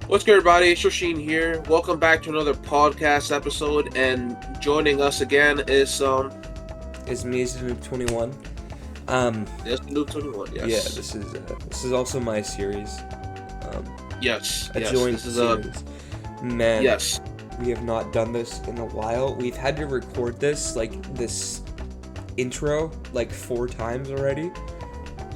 What's good, everybody? Shoshin here. Welcome back to another podcast episode, and joining us again Is me as the Noob 21. Um, this new 21. yeah, Yes, this is also my series. Um, yes, a yes. joint This is series. Man, yes, we have not done this in a while. We've had to record this intro like 4 times already.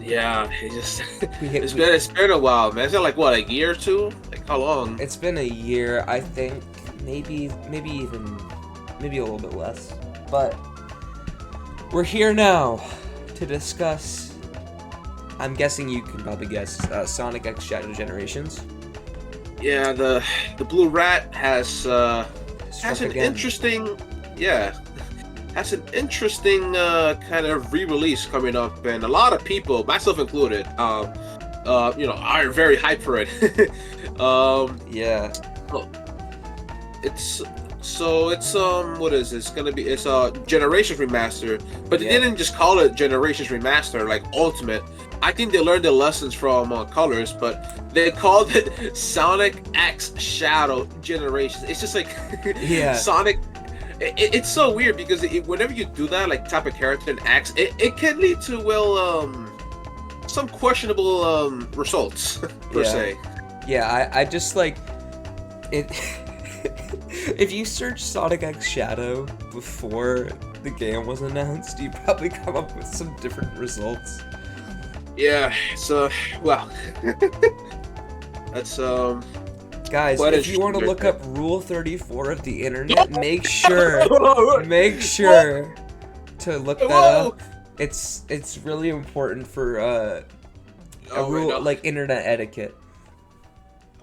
yeah. It just We hit. it's been a while, man. It's been like what, a year or two? Like how long? It's been a year, I think. Maybe a little bit less. But we're here now to discuss. I'm guessing you can probably guess Sonic X Shadow Generations. Yeah, the Blue Rat has Struck an again. interesting, yeah, has an interesting kind of re-release coming up, and a lot of people, myself included, are very hyped for it. Yeah. Well, it's what is it? It's a Generations remaster, but they Yeah. didn't just call it Generations remaster like Ultimate. I think they learned the lessons from Colors, but they called it Sonic X Shadow Generations. It's just like Yeah. Sonic. It's so weird because whenever you do that, like type of character in X, it can lead to some questionable results per Yeah. se. Yeah, I just like it. If you search Sonic X Shadow before the game was announced, you probably come up with some different results. Yeah. So well, that's Guys, quite if you want to interesting. look up Rule 34 of the internet, make sure to look that Whoa! up. It's really important for a Oh, wait, rule no. like internet etiquette.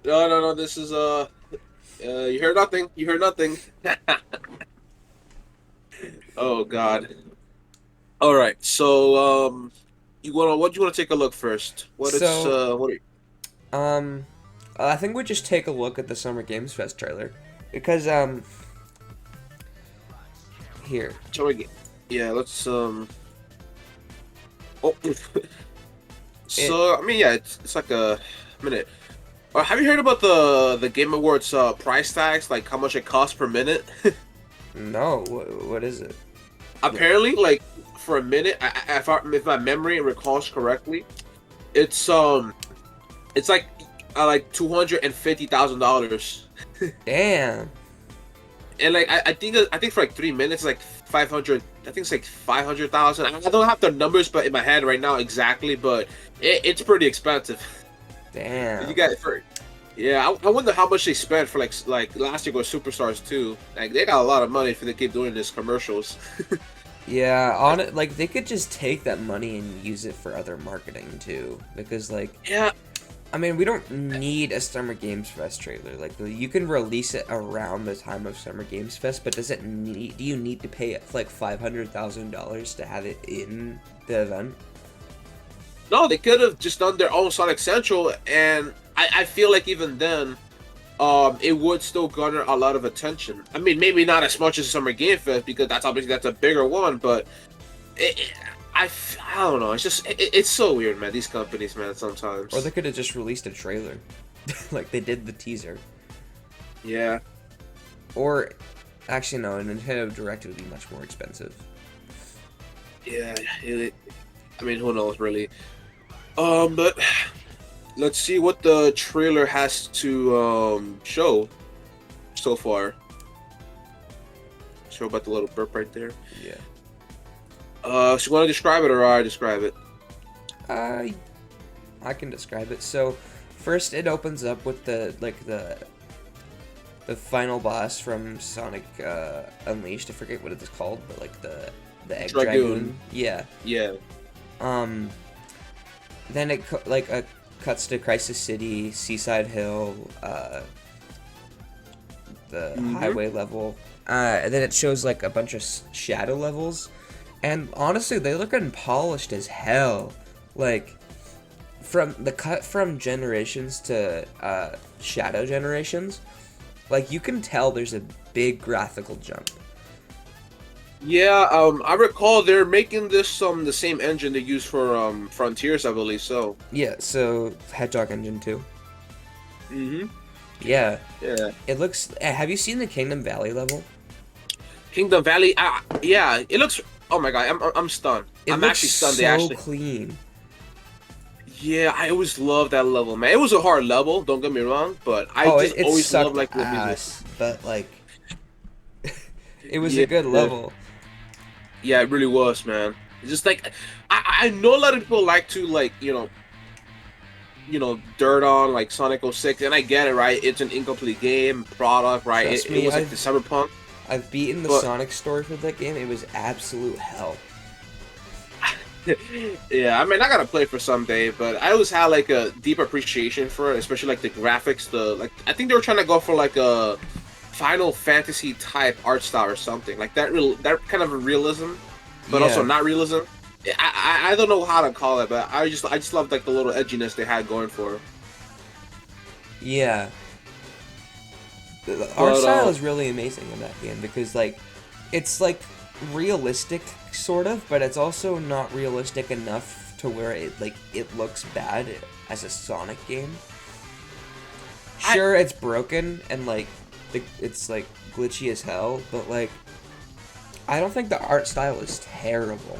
No. This is you heard nothing. You heard nothing. Oh God. All right. So what do you want to take a look first? So, What? um, I think we just take a look at the Summer Games Fest trailer because here. Shall we get? Yeah. Let's Oh. So I mean, yeah, it's like a minute. Have you heard about the Game Awards price tags? Like how much it costs per minute? No, what is it? Apparently, like for a minute, if my memory recalls correctly, it's like $250,000, Damn. and like I think for like 3 minutes, like 500. I think it's like 500,000. I don't have the numbers, but in my head right now exactly, but it's pretty expensive. Damn. You got it for. Yeah, I wonder how much they spent for like last year was Superstars too. Like they got a lot of money if they keep doing this commercials. Yeah, on it, like they could just take that money and use it for other marketing too, because like Yeah, I mean we don't need a Summer Games Fest trailer. Like you can release it around the time of Summer Games Fest, but does it need? Do you need to pay like $500,000 to have it in the event? no, they could have just done their own Sonic Central, and I feel like even then, it would still garner a lot of attention. I mean, maybe not as much as Summer Game Fest because that's a bigger one, but I don't know. It's just it's so weird, man. These companies, man. Sometimes. Or they could have just released a trailer, like they did the teaser. Yeah. Or actually, no, a Nintendo Direct would be much more expensive. Yeah. I mean, who knows, really? But let's see what the trailer has to show so far. Show about the little burp right there. Yeah. So you want to describe it or I describe it? I can describe it. So, first it opens up with the final boss from Sonic Unleashed. I forget what it's called, but like the egg dragoon. Yeah. Yeah. Then it cuts to Crisis City, Seaside Hill, the highway level. And then it shows like a bunch of shadow levels, and honestly, they look unpolished as hell. Like from the cut from Generations to Shadow Generations, like you can tell there's a big graphical jump. Yeah, I recall they're making this the same engine they use for Frontiers, I believe so. Yeah, so Hedgehog Engine 2. Mm-hmm. Yeah, Yeah. it looks. Have you seen the Kingdom Valley level? Kingdom Valley. Yeah, it looks. Oh my god, I'm stunned. It I'm looks actually stunned. They so actually. clean. Yeah, I always loved that level, man. It was a hard level. Don't get me wrong, but I Oh, just it always loved sucked like the music. ass, but like it was a Yeah, good level. yeah, it really was, man. It's just like I know a lot of people like to like dirt on like Sonic 06, and I get it, right? It's an incomplete game product, right? Trust It me, was like the Cyberpunk, I've beaten the but Sonic story for that game. It was absolute hell. yeah, I mean, I gotta play for someday. But I always had like a deep appreciation for it, especially like the graphics. The like, I think they were trying to go for like a Final Fantasy type art style or something like that. That kind of a realism, but also Yeah, not realism. I don't know how to call it, but I just loved like the little edginess they had going for it. yeah. The art But style is really amazing in that game because like it's like realistic sort of, but it's also not realistic enough to where it looks bad as a Sonic game. I Sure, it's broken and like it's like glitchy as hell, but like I don't think the art style is terrible.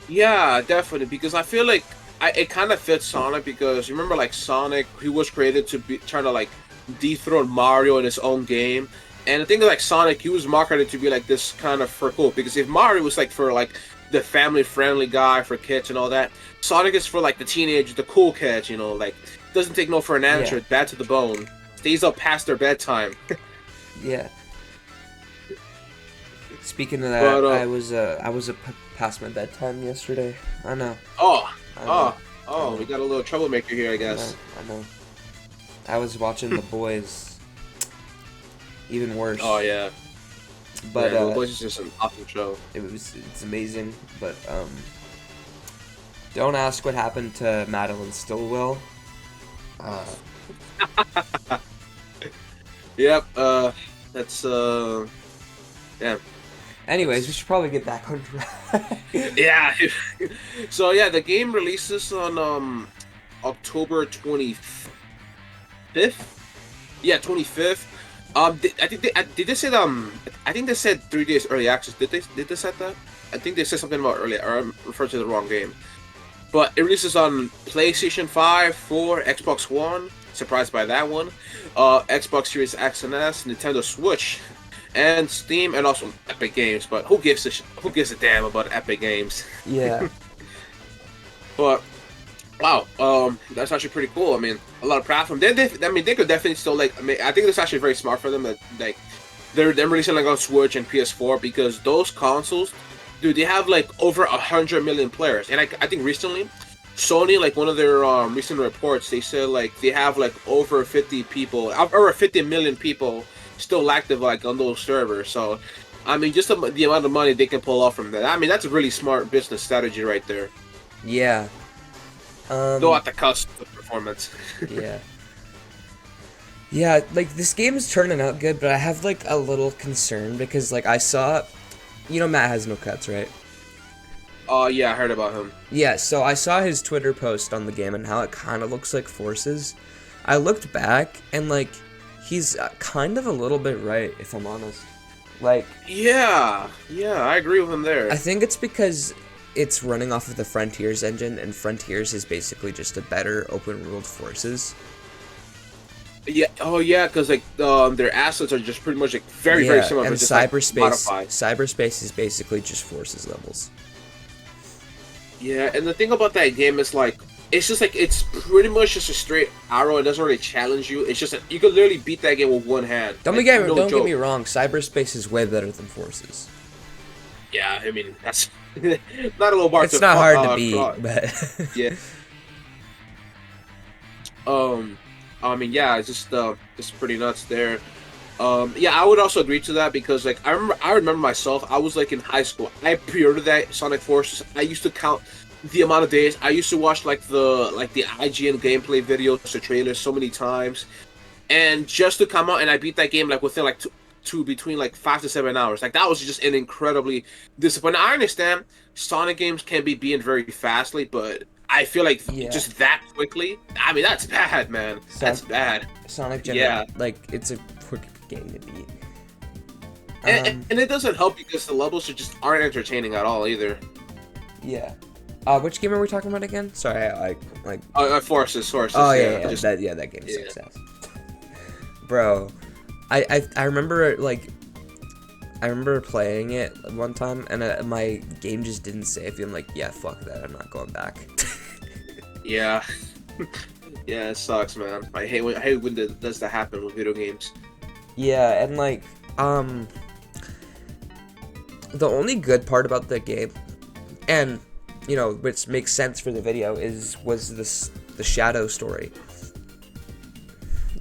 Yeah, definitely, because I feel like it kind of fits Sonic because you remember like Sonic, he was created to be trying to like dethrone Mario in his own game. And the thing is like Sonic, he was marketed to be like this kind of for cool because if Mario was like for like the family friendly guy for kids and all that, Sonic is for like the teenagers, the cool kids, like doesn't take no for an Yeah, answer, bad to the bone, stays up past their bedtime. yeah. Speaking of that, But past my bedtime yesterday. I know, oh, I know, oh, I oh, we know, got a little troublemaker here, I I know, guess. I know. I was watching The Boys, even Oh worse. yeah. But Yeah, The Boys is just an awesome show. it's amazing. But don't ask what happened to Madeline Stillwell. Uh, Yep, that's yeah. anyways, we should probably get back on track. Yeah. So yeah, the game releases on October 25th. Yeah, 25th. I think did they said I think they said 3 days early access. Did they say that? I think they said something about early, or I'm referring to the wrong game. But it releases on PlayStation 5, 4, Xbox One. Surprised by that one. Xbox Series X and S, Nintendo Switch, and Steam, and also Epic Games. But who gives a damn about Epic Games? Yeah, But wow, that's actually pretty cool. I mean, a lot of platform. I mean, they could definitely still like. I mean, I think it's actually very smart for them that like they're releasing like on Switch and PS4 because those consoles, dude, they have like over 100 million players. And I think recently, Sony, like one of their recent reports, they said like they have like over 50 people, over 50 million people still active like on those servers. So, I mean, just the amount of money they can pull off from that. I mean, that's a really smart business strategy right there. yeah. Though at the cost of performance. Yeah. Yeah, like this game is turning out good, but I have like a little concern because like I saw, Matt has no cuts, right? Oh yeah, I heard about him. Yeah, so I saw his Twitter post on the game and how it kind of looks like Forces. I looked back and like he's kind of a little bit right, if I'm honest. Like Yeah, yeah, I agree with him I there. think it's because it's running off of the Frontiers engine, and Frontiers is basically just a better open world Forces. Yeah, oh yeah, because like their assets are just pretty much like very Yeah, similar, and but just like modified. cyberspace is basically just Forces levels. Yeah, and the thing about that game is like it's just like it's pretty much just a straight arrow. It doesn't really challenge you. It's just that you could literally beat that game with one hand. Like, no Don't get joke. me wrong. Cyberspace is way better than Forces. Yeah, I mean that's not a little bar It's to not hard to beat, fraud. but Yeah. Um, I mean, yeah, it's just pretty nuts there. Yeah, I would also agree to that because like I remember myself. I was like in high school. I pre-ordered that Sonic Forces. I used to count the amount of days. I used to watch like the IGN gameplay videos, the trailers so many times, and just to come out and I beat that game like within like between like 5 to 7 hours. Like that was just an incredibly disappointing. I understand Sonic games can be being very fastly, but I feel like Yeah. just that quickly. I mean, that's bad, man. That's bad. Sonic Yeah. like it's a quick game to beat. And it doesn't help because the levels just aren't entertaining at all either. Yeah. Which game are we talking about again? Sorry, I like. Forces. Oh yeah, just- that game is success. Bro, I remember like. I remember playing it one time, and my game just didn't save. I'm like, yeah, fuck that. I'm not going back. Yeah. Yeah, it sucks, man. I hate when does that happen with video games. Yeah, and like, the only good part about the game, and you know, which makes sense for the video, was the Shadow story.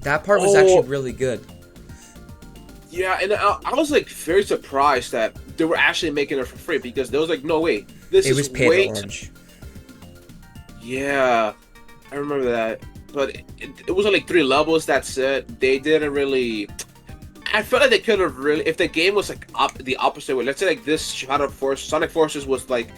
That part was actually really good. Yeah, and I was like very surprised that they were actually making it for free because there was like, no way, this It is was paid way. to launch. Yeah, I remember that, but it was like 3 levels. That's it. They didn't really. I felt like they could have really, if the game was like the opposite way. Let's say like this Sonic Forces was like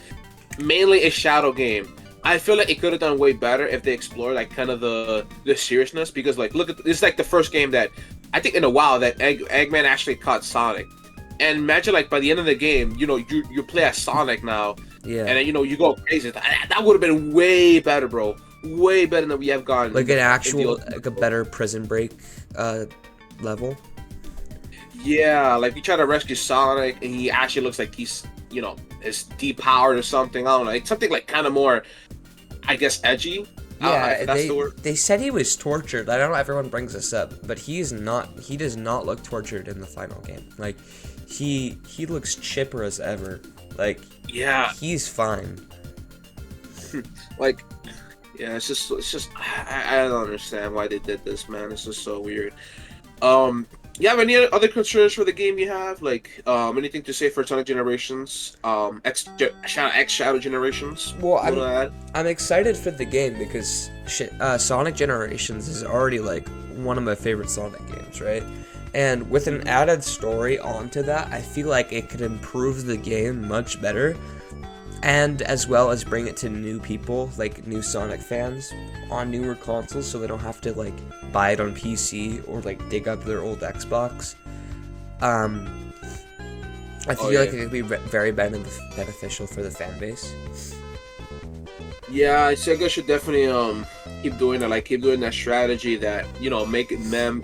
mainly a shadow game. I feel like it could have done way better if they explored like kind of the seriousness, because like look at this is like the first game that I think in a while that Eggman actually caught Sonic. And imagine like by the end of the game, you know, you play as Sonic now, Yeah. and then you know you go crazy. That would have been way better, bro. Way better than we have gotten. Like an actual, like a better Prison Break level. Yeah, like you try to rescue Sonic, and he actually looks like he's, you know, is depowered or something. I don't know, like something like kind of more, I guess, edgy. I don't know if that's the word. They said he was tortured. I don't know if everyone brings this up, but he's not. He does not look tortured in the final game. Like, he looks chipper as ever. Like, Yeah, he's fine. like, yeah, it's just I don't understand why they did this, man. It's just so weird. You have any other concerns for the game you have? Like, anything to say for Sonic Generations? X Shadow Generations? Well, You wanna add? I'm excited for the game because Sonic Generations is already like one of my favorite Sonic games, right? And with an added story onto that, I feel like it could improve the game much better, and as well as bring it to new people, like new Sonic fans on newer consoles, so they don't have to like buy it on PC or like dig up their old Xbox. I feel like it could be very beneficial for the fan base. Yeah, Sega should definitely keep doing that. Like keep doing that strategy that, you know, make them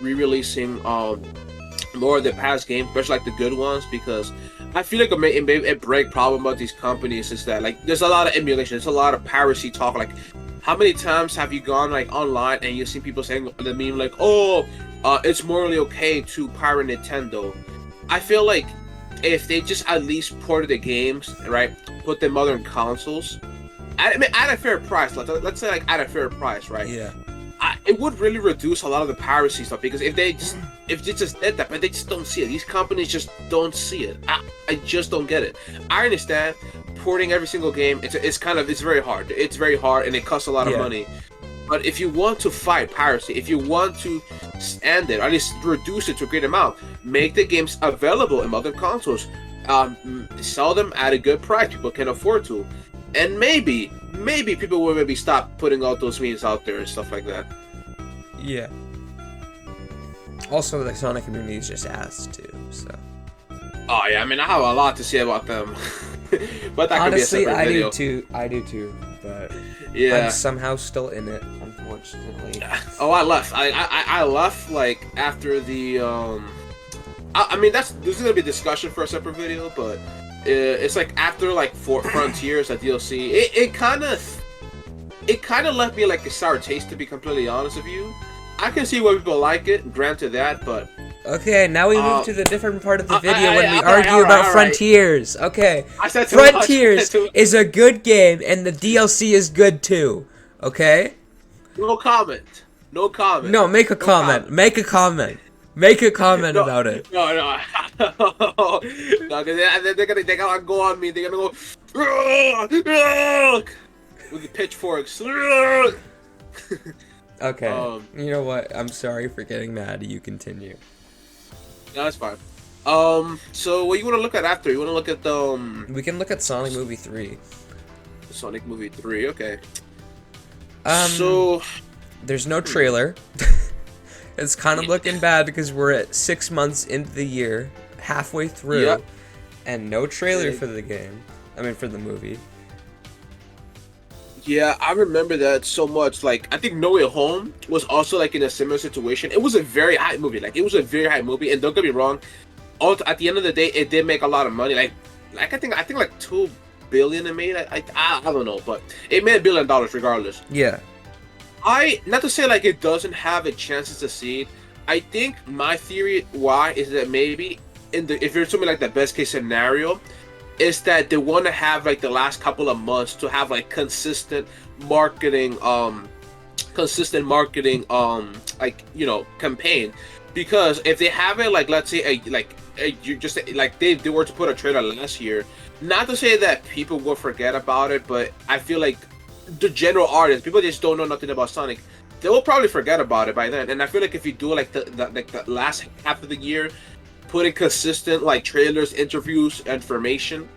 re-releasing more of the past games, especially like the good ones, because I feel like a big problem about these companies is that like there's a lot of emulation, there's a lot of piracy talk. Like, how many times have you gone like online and you've seen people saying the meme like, "Oh, it's morally okay to pirate Nintendo"? I feel like if they just at least ported the games, right, put them other consoles, at a fair price. Let's say like at a fair price, right? Yeah. It would really reduce a lot of the piracy stuff, because if they just did that, but they just don't see it. These companies just don't see it. I just don't get it. I understand porting every single game. It's very hard. It's very hard, and it costs a lot of money. But if you want to fight piracy, if you want to end it, or at least reduce it to a great amount, make the games available in other consoles. Sell them at a good price people can afford to, and maybe people will maybe stop putting all those memes out there and stuff like that. Yeah. Also, the Sonic community is just ass too, so. Oh yeah, I mean I have a lot to say about them, but that Honestly, could be a separate video. I do too, but Yeah. I'm somehow still in it, unfortunately. Oh, I left. I left like after the I mean this is gonna be a discussion for a separate video, but it's like after like Frontiers, that DLC, it kind of left me like a sour taste, to be completely honest with you. I can see why people like it, granted that, but Okay, now we move to the different part of the video when we all argue right, about all right. Frontiers. Okay, I said too much. Frontiers is a good game, and the DLC is good too. Okay? No comment. No comment. No, make a comment. Make a comment. Make a comment No, about it. No, no, they're gonna go on me. They're gonna go with the pitchforks. Okay. You know what? I'm sorry for getting mad. You continue. No, that's fine. So what you want to look at after? You want to look at the We can look at Sonic Movie 3. Sonic movie 3. Okay. Um, So, there's no trailer. It's kind of looking bad because we're at 6 months into the year, halfway through, yep. and no trailer Yeah. for the game. I mean, for the movie. Yeah, I remember that so much. Like, I think No Way Home was also like in a similar situation. It was a very high movie. Like, it was a very high movie, and don't get me wrong. At the end of the day, it did make a lot of money. Like I think like 2 billion it made. I don't know, but it made $1 billion regardless. Yeah. I not to say like it doesn't have a chance to succeed. I think my theory why is that maybe if you're assuming like the best case scenario, is that they want to have like the last couple of months to have like marketing like campaign, because if they have it like let's say you just like they were to put a trailer last year, not to say that people will forget about it, but I feel like the general audience, people just don't know nothing about Sonic, they will probably forget about it by then. And I feel like if you do like the last half of the year, putting consistent like trailers, interviews, information,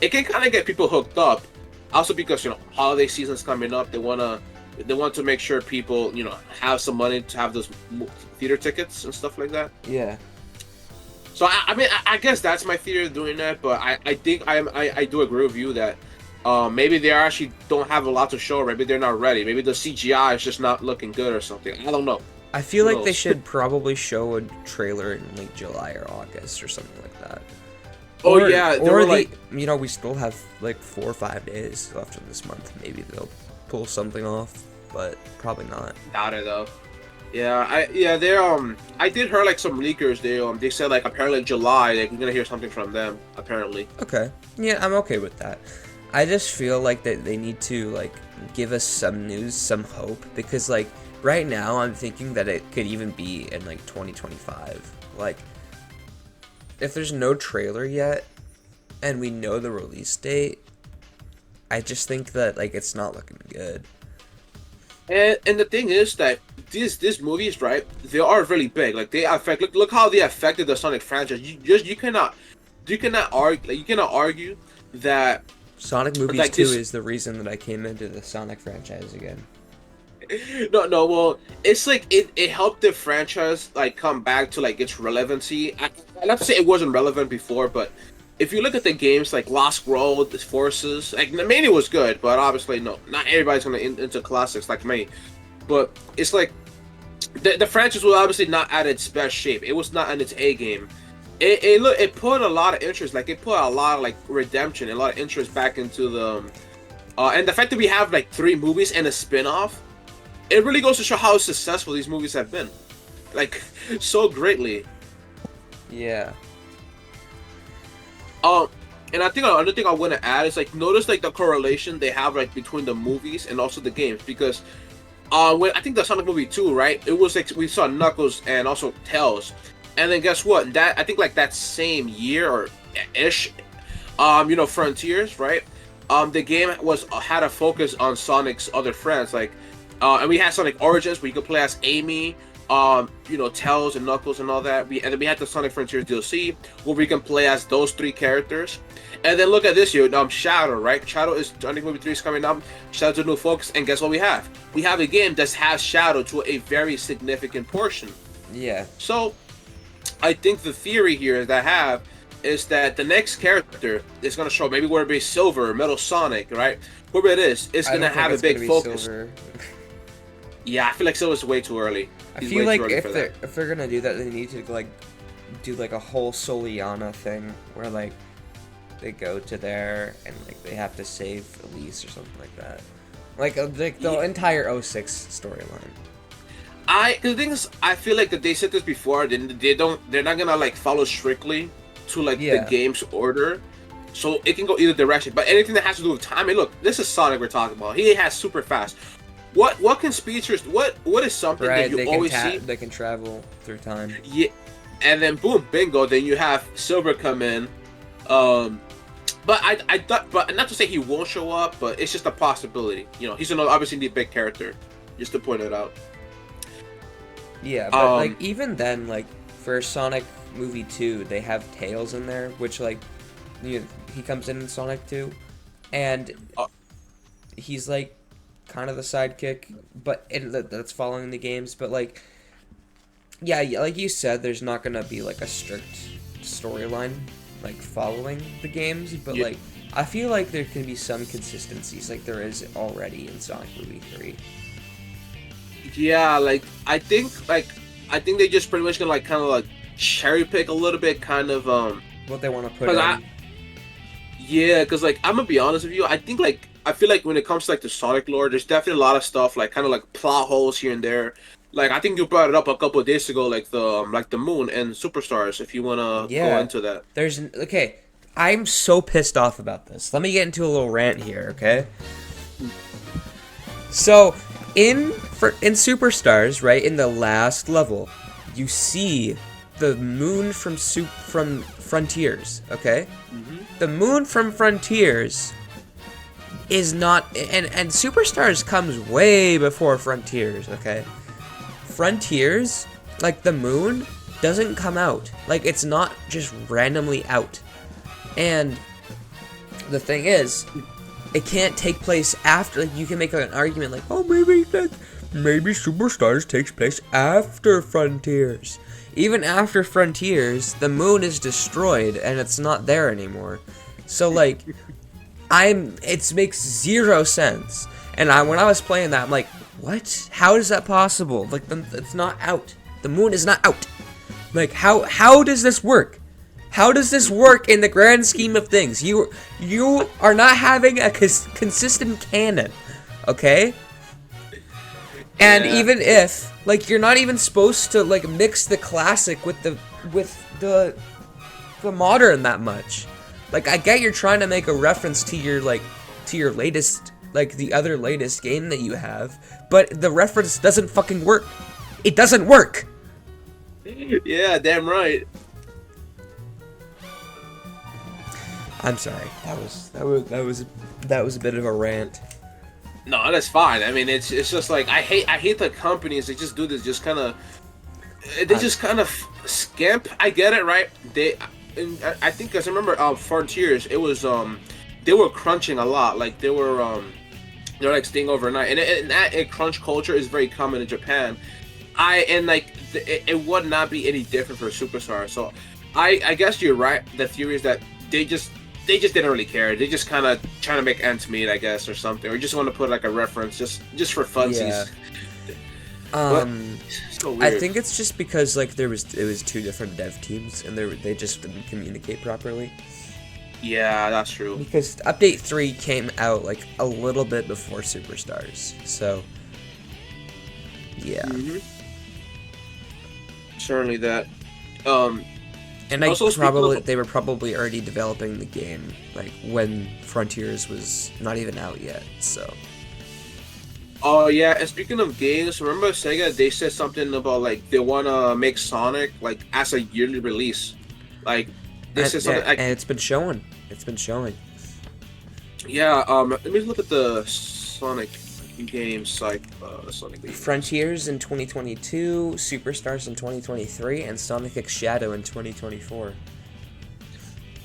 it can kind of get people hooked up. Also because holiday season's coming up, they want to make sure people have some money to have those theater tickets and stuff like that. Yeah. So I mean I guess that's my theory of doing that, but I think I do agree with you that maybe they actually don't have a lot to show. Maybe they're not ready. Maybe the CGI is just not looking good or something. I don't know. I feel Who like they knows? should probably show a trailer in like July or August or something like that. Oh Or- yeah, they or were the, like we still have like 4 or 5 days left of this month. Maybe they'll pull something off, but probably not. doubt it though. Yeah, they I did hear like some leakers. They said like apparently in July like, we're gonna hear something from them apparently. Okay. Yeah, I'm okay with that. I just feel like that they need to like give us some news, some hope, because like right now I'm thinking that it could even be in like 2025. Like if there's no trailer yet and we know the release date, I just think that like it's not looking good. And the thing is that these movies, right? They are really big. Like they affect. Look how they affected the Sonic franchise. You cannot argue that Sonic Movies like 2 this. is the reason that I came into the Sonic franchise again. No. Well, it's like it helped the franchise like come back to like its relevancy. I not to say it wasn't relevant before, but if you look at the games like Lost World, Forces, like Mania was good, but obviously no, not everybody's gonna into classics like me. But it's like the franchise was obviously not at its best shape. It was not in its A game. It put a lot of interest, like it put a lot of like redemption, a lot of interest back into the and the fact that we have like 3 movies and a spin-off, it really goes to show how successful these movies have been, like so greatly. Yeah. And I think another thing I want to add is like notice like the correlation they have like between the movies and also the games, because when I think the Sonic movie 2, right, it was like we saw Knuckles and also Tails, and then guess what? That I think like that same year or ish, Frontiers, right? The game had a focus on Sonic's other friends, like, and we had Sonic Origins where you could play as Amy, Tails and Knuckles and all that. And then we had the Sonic Frontiers DLC where we can play as those 3 characters. And then look at this year, Shadow, right? Shadow is Sonic Movie 3 is coming up. Shadow's a new focus, and guess what we have? We have a game that has Shadow to a very significant portion. Yeah. So, I think the theory here that I have is that the next character is going to show, maybe whether it be Silver, Metal Sonic, right? Whoever it is, it's going to have a big focus. Silver. Yeah, I feel like Silver's way too early. I He's feel way like too early for that. if they're gonna do that, they need to like do like a whole Soliana thing where like they go to there and like they have to save Elise or something like that. Like the entire 06 storyline. The thing is, I feel like that they said this before. They're not gonna like follow strictly to like the game's order, so it can go either direction. But anything that has to do with time, look, this is Sonic we're talking about. He has super fast. What can speedsters? What is something that you always see? They can travel through time. Yeah, and then boom, bingo. Then you have Silver come in. But I thought, but not to say he won't show up, but it's just a possibility. He's obviously the big character, just to point it out. Yeah, but like even then, like for Sonic Movie 2, they have Tails in there, which like he comes in Sonic 2, and he's like kind of the sidekick, but that's following the games. But like, yeah, like you said, there's not gonna be like a strict storyline like following the games, but Yeah. like I feel like there can be some consistencies, like there is already in Sonic Movie 3. Yeah, I think they just pretty much gonna like kind of like cherry pick a little bit, kind of What they want to put 'cause in. yeah, because like I'm gonna be honest with you, I feel like when it comes to like the Sonic lore, there's definitely a lot of stuff like kind of like plot holes here and there. Like I think you brought it up a couple of days ago, like the moon and superstars. If you wanna go Yeah, into that, okay. I'm so pissed off about this. Let me get into a little rant here, okay? So, in Superstars, right, in the last level, you see the moon from Frontiers, okay? The moon from Frontiers is not, and Superstars comes way before Frontiers, okay? Frontiers, like the moon, doesn't come out. Like it's not just randomly out. And the thing is, it can't take place after. Like you can make an argument like, oh, maybe Superstars takes place after Frontiers. Even after Frontiers, the moon is destroyed and it's not there anymore. So like, it makes zero sense. And when I was playing that, I'm like, what? How is that possible? Like, it's not out. The moon is not out. Like, how does this work? How does this work in the grand scheme of things? You are not having a consistent canon, okay? And Yeah. even if, like, you're not even supposed to like mix the classic with the modern that much. Like, I get you're trying to make a reference to your latest, like the other latest game that you have, but the reference doesn't fucking work. It doesn't work. yeah, damn right. I'm sorry. That was a bit of a rant. No, that's fine. I mean, it's just like I hate the companies that just do this, just kind of just kind of skimp. I get it, right? I think, because I remember Frontiers, it was they were crunching a lot, like they're like staying overnight, and that crunch culture is very common in Japan. It would not be any different for Superstar. So I guess you're right. The theory is that they just didn't really care. They just kind of trying to make ends meet, I guess, or something, or just want to put like a reference just for funsies. Yeah. So weird. I think it's just because like it was two different dev teams and they just didn't communicate properly. Yeah, that's true. Because Update 3 came out like a little bit before Superstars, so yeah. Mm-hmm. Certainly that. And Also, speaking of- they were probably already developing the game like when Frontiers was not even out yet. So Oh yeah, and speaking of games, remember Sega? They said something about like they want to make Sonic like as a yearly release. Like they said something. Like, and it's been showing. It's been showing. yeah. Let me look at the Sonic games, like Sonic games. Frontiers in 2022, Superstars in 2023, and Sonic X Shadow in 2024.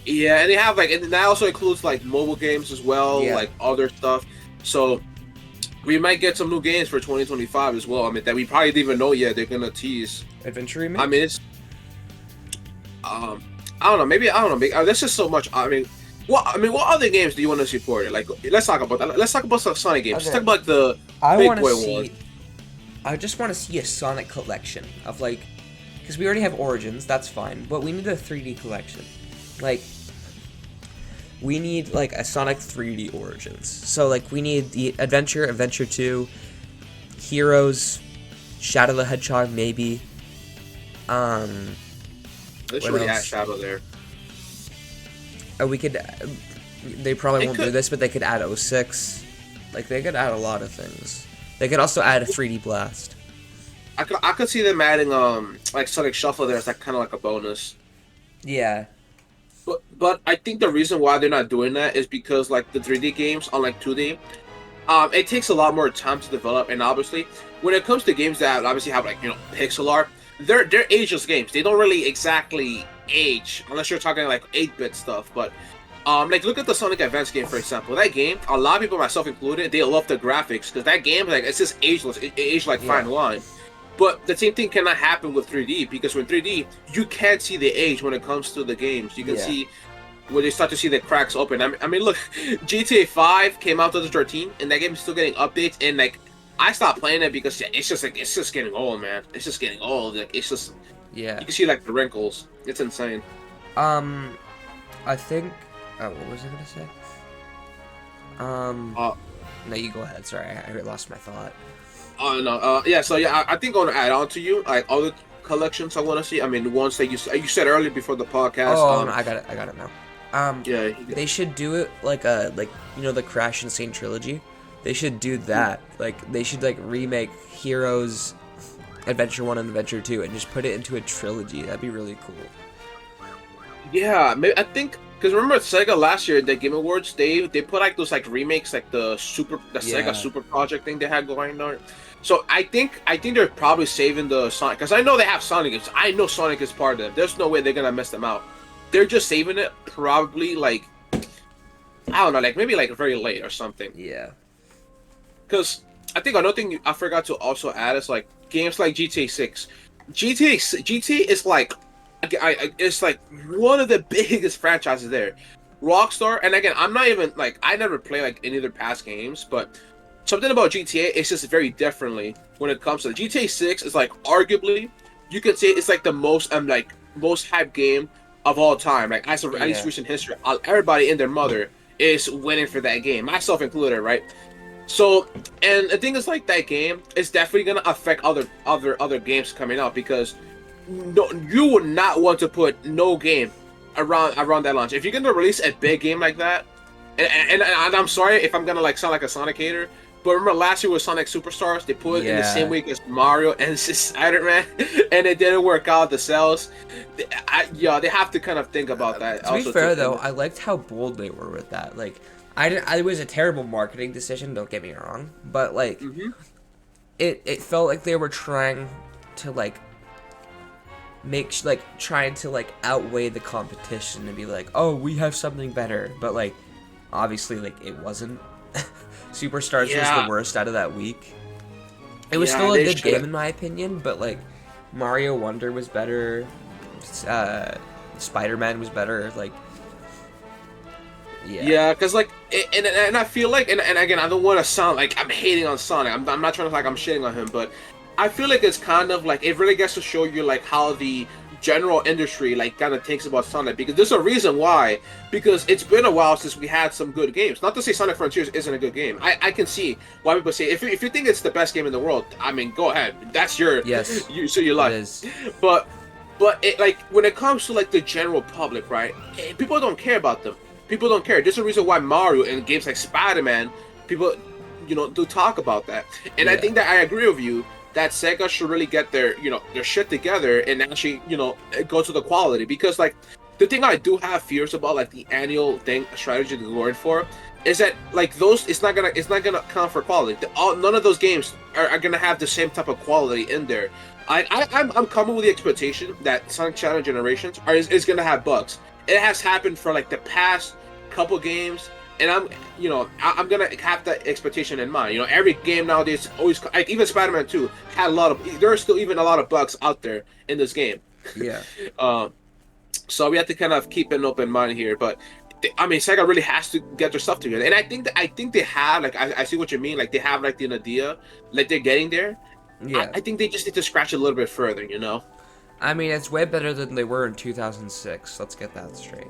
Yeah, and they have like, and that also includes like mobile games as well, Yeah. like other stuff. So we might get some new games for 2025 as well. I mean, that we probably didn't even know yet. They're gonna tease. Adventure Remake? I mean, it's I don't know. Maybe I don't know. Maybe, there's just so much. What other games do you want to see ported? Like, let's talk about that. Let's talk about some Sonic games. Okay. Let's talk about the I big want boy to see. one. I just want to see a Sonic collection of like, because we already have Origins, that's fine, but we need a 3D collection. Like, we need like a Sonic 3D Origins. So like, we need the Adventure 2, Heroes, Shadow the Hedgehog maybe. They should what really add else? Shadow there. We could. They probably They won't could. do this, but they could add 06. Like they could add a lot of things. They could also add a 3D Blast. I could see them adding like Sonic Shuffle there as like kind of like a bonus. Yeah. But I think the reason why they're not doing that is because like the 3D games, unlike 2D, it takes a lot more time to develop, and obviously when it comes to games that obviously have like pixel art, they're ageless games. They don't really exactly age unless you're talking like 8-bit stuff. But Like look at the Sonic Advance game for example. That game, a lot of people, myself included, they love the graphics because that game, like, it's just ageless. It aged like fine wine. But the same thing cannot happen with 3D because with 3D, you can't see the age when it comes to the games. You can see when they start to see the cracks open. I mean, look, GTA 5 came out 2013, and that game is still getting updates. And like, I stopped playing it because it's just getting old, man. It's just getting old. Like, it's just you can see like the wrinkles. It's insane. I think. Oh, what was I gonna say? No, you go ahead. Sorry, I lost my thought. Oh no. Yeah. So yeah, I think I want to add on to you like all the collections I want to see. I mean, the ones that you said earlier before the podcast. Oh, no, I got it now. Yeah. They should do it like the Crash Insane trilogy. They should do that. Like they should like remake Heroes, Adventure 1 and Adventure 2 and just put it into a trilogy. That'd be really cool. Yeah, maybe, I think because remember Sega last year the Game Awards they put like those like remakes like the Sega Super Project thing they had going on. So I think they're probably saving the Sonic because I know they have Sonic. I know Sonic is part of them. There's no way they're gonna mess them out. They're just saving it probably like I don't know, like maybe like very late or something. Yeah. Because I think another thing I forgot to also add is like games like GTA 6. GTA is like it's like one of the biggest franchises there. Rockstar, and again, I'm not even like I never play like any of their past games, but something about GTA is just very differently when it comes to GTA 6 is like arguably you could say it's like the most most hyped game of all time. Like as of at least recent history, everybody and their mother is winning for that game, myself included, right? So, and the thing is, like that game is definitely gonna affect other games coming out because no, you would not want to put no game around that launch. If you're gonna release a big game like that, and I'm sorry if I'm gonna like sound like a Sonic hater, but remember last year with Sonic Superstars, they put it in the same week as Mario and Spider-Man, and it didn't work out. The sales, they have to kind of think about that. To be fair, though, I liked how bold they were with that. Like, it was a terrible marketing decision. Don't get me wrong, but like, it felt like they were trying to like trying to like outweigh the competition and be like, oh, we have something better, but like obviously like it wasn't. Superstars was the worst out of that week. It was still a good game in my opinion, but like Mario Wonder was better, Spider-Man was better, like because like and I feel like and again I don't want to sound like I'm hating on Sonic. I'm not trying to like I'm shitting on him, but I feel like it's kind of like it really gets to show you like how the general industry like kind of thinks about Sonic because there's a reason why, because it's been a while since we had some good games. Not to say Sonic Frontiers isn't a good game. I can see why people say if you think it's the best game in the world, I mean go ahead, that's your you like but it like when it comes to like the general public, right, people don't care about them. People don't care. There's a reason why Mario and games like Spider-Man, people do talk about that, and I think that I agree with you that Sega should really get their shit together and actually go to the quality, because like the thing I do have fears about like the annual thing strategy they're going for is that like those it's not gonna count for quality. None of those games are gonna have the same type of quality in there. I'm coming with the expectation that Sonic Shadow Generations is gonna have bugs. It has happened for like the past couple games. And I'm gonna have that expectation in mind. Every game nowadays always, like even Spider-Man 2 had there are still even a lot of bugs out there in this game. Yeah. So we have to kind of keep an open mind here. But I mean, Sega really has to get their stuff together. And I think they have like I see what you mean. Like they have like the idea, like they're getting there. Yeah. I think they just need to scratch a little bit further. I mean, it's way better than they were in 2006. Let's get that straight.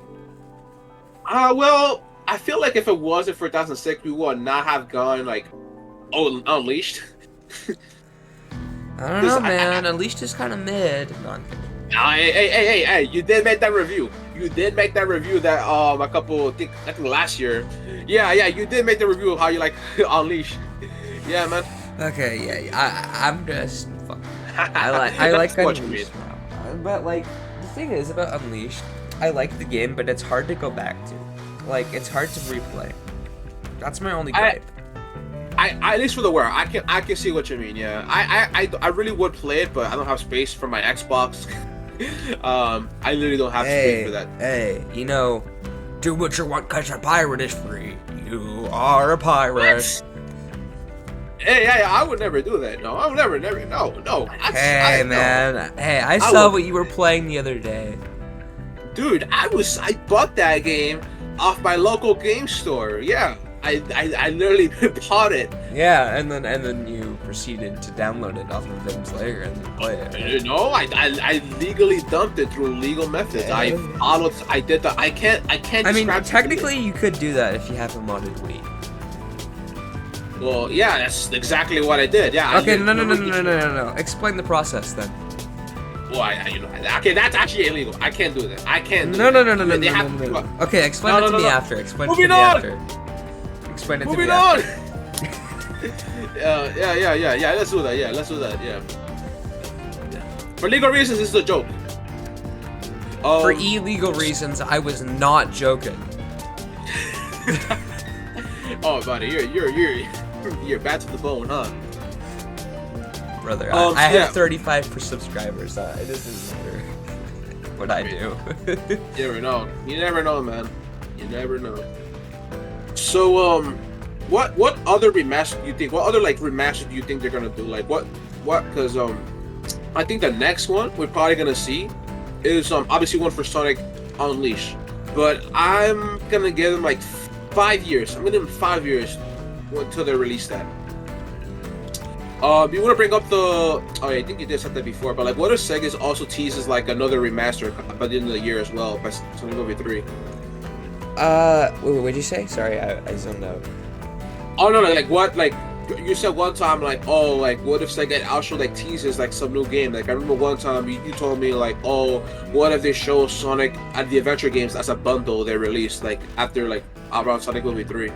Well. I feel like if it wasn't for 2006, we would not have gone like, Unleashed. I don't know, man. Unleashed is kind of mid. Hey! You did make that review. That a couple, I think last year. Yeah. You did make the review of how you like Unleashed. Yeah, man. Okay, I'm just. I like Unleashed. But like the thing is about Unleashed, I like the game, but it's hard to go back to. Like, it's hard to replay. That's my only gripe. I at least for the wear, I can see what you mean. Yeah, I really would play it, but I don't have space for my Xbox. I literally don't have space for that. Hey, do what you want because a pirate is free. You are a pirate. What? Hey, I would never do that. No, I would never. No. Hey, man. Hey, I saw what you were playing the other day. Dude, I bought that game off my local game store. Yeah, I literally bought it. Yeah, and then you proceeded to download it off of Vim's Lair and play it. You know, I legally dumped it through legal methods. I did the. I can't. I mean, technically, you could do that if you have a modded Wii. Well, yeah, that's exactly what I did. Yeah. Okay, no. Explain the process then. Well, okay, that's actually illegal. I can't do that. I can't. No. Okay, explain it to me after. Explain it to me after. Explain it to me Moving after. on. Yeah. Let's do that. Yeah. For legal reasons, this is a joke. For illegal reasons, I was not joking. Oh, buddy, you're bad to the bone, huh? Brother, I have 35 subscribers. It doesn't matter what I do. You never know. You never know, man. You never know. So, what other remaster do you think? What other remaster do you think they're gonna do? Like what? Because I think the next one we're probably gonna see is obviously one for Sonic Unleashed, but I'm gonna give them like 5 years. I'm gonna give them 5 years until they release that. You want to bring up the? Oh, yeah, I think you did said that before, but like, what if Sega also teases like another remaster by the end of the year as well by Sonic Movie 3? Wait, what'd you say? Sorry, I zoned out. Oh no, like what? Like you said one time, like oh, like what if Sega also like teases like some new game? Like I remember one time you told me like oh, what if they show Sonic at the adventure games as a bundle they released like after like around Sonic Movie 3?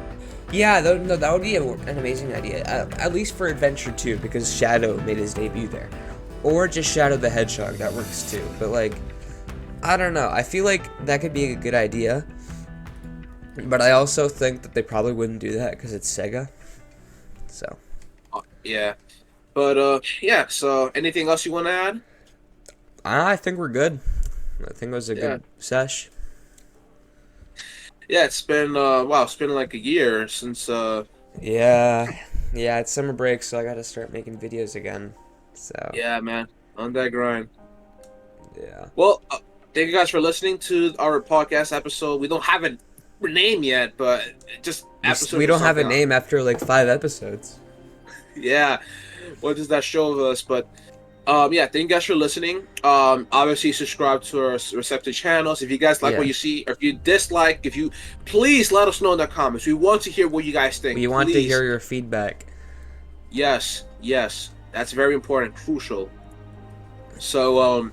Yeah, that would be an amazing idea. At least for Adventure 2, because Shadow made his debut there. Or just Shadow the Hedgehog, that works too. But like, I don't know. I feel like that could be a good idea. But I also think that they probably wouldn't do that because it's Sega. So. Yeah. But yeah, so anything else you want to add? I think we're good. I think it was a good sesh. Yeah, it's been it's been like a year since Yeah, it's summer break, so I gotta start making videos again. So yeah, man, on that grind. Yeah. Well, thank you guys for listening to our podcast episode. We don't have a name yet, but just episode. We don't have a name after like 5 episodes. Yeah, what does that show of us? But yeah, thank you guys for listening. Obviously subscribe to our respective channels. If you guys like what you see, or if you dislike, please let us know in the comments. We want to hear what you guys think. We want to hear your feedback. Yes, that's very important, crucial. So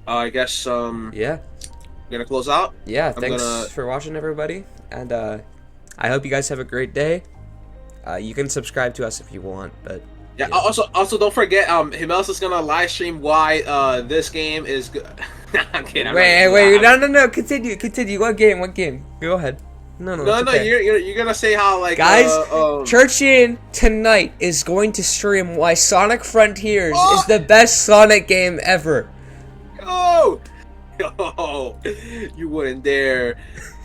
I guess yeah, I'm gonna close out. Yeah, thanks for watching, everybody, and I hope you guys have a great day. You can subscribe to us if you want, but yeah. Also, don't forget, Himelis is gonna live stream why this game is good. I'm kidding. Wait, no, continue. What game? Go ahead. No, okay. You're gonna say how like guys, Churchian tonight is going to stream why Sonic Frontiers is the best Sonic game ever. Oh, you wouldn't dare.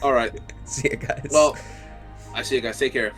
All right. See you guys. Well, I see you guys. Take care.